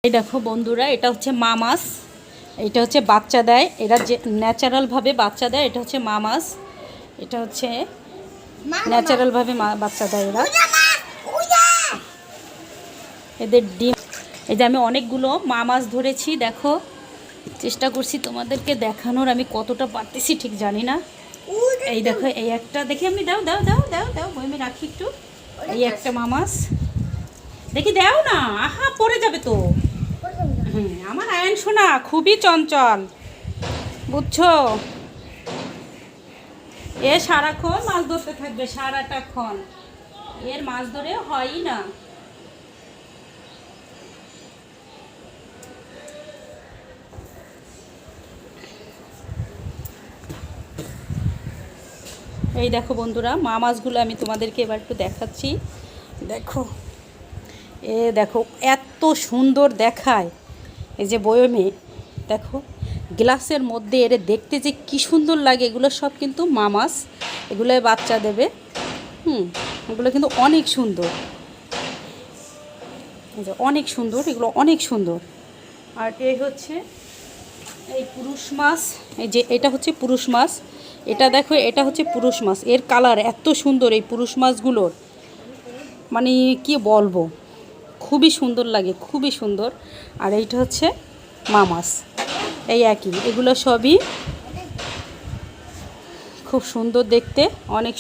এই দেখো বন্ধুরা, এটা হচ্ছে মা মাছ। এটা হচ্ছে বাচ্চা দেয়, এরা যে ন্যাচারালভাবে বাচ্চা দেয়। এটা হচ্ছে মা মাছ, এটা হচ্ছে ন্যাচারালভাবে বাচ্চা দেয় এরা। এদের ডিম। এই যে আমি অনেকগুলো মা মাছ ধরেছি, দেখো। চেষ্টা করছি তোমাদেরকে দেখানোর, আমি কতটা পারতেছি ঠিক জানি না। এই দেখো, এই একটা দেখি আমি, দাও দাও দাও দাও দাও, আমি রাখি একটু। এই একটা মা মাছ দেখি, দাও না, আহা পড়ে যাবে তো। হ্যাঁ, আমার আয়ন সোনা খুবই চঞ্চল, বুঝছো। এ সারাক্ষণ মাছ ধরতে থাকবে, সারাটাক্ষণ। এর মাছ ধরে হয়ই না। এই দেখো বন্ধুরা, মা মাছগুলো আমি তোমাদেরকে এবার একটু দেখাচ্ছি। দেখো, দেখো এত সুন্দর দেখায়। এই যে বয়মে দেখো, গ্লাসের মধ্যে এর দেখতে যে কি সুন্দর লাগে। এগুলো সব কিন্তু মা মাছ, এগুলো বাচ্চা দেবে। এগুলো কিন্তু অনেক সুন্দর, এই যে অনেক সুন্দর, এগুলো অনেক সুন্দর। আর এই হচ্ছে এই পুরুষ মাছ। এই যে এটা হচ্ছে পুরুষ মাছ, এটা দেখো, এটা হচ্ছে পুরুষ মাছ। এর কালার এত সুন্দর এই পুরুষ মাছগুলোর, মানে কি বলবো, খুবই সুন্দর লাগে, খুবই সুন্দর। আর এইটা হচ্ছে মা মাছ, এই একই। এগুলো সবই খুব সুন্দর দেখতে, অনেক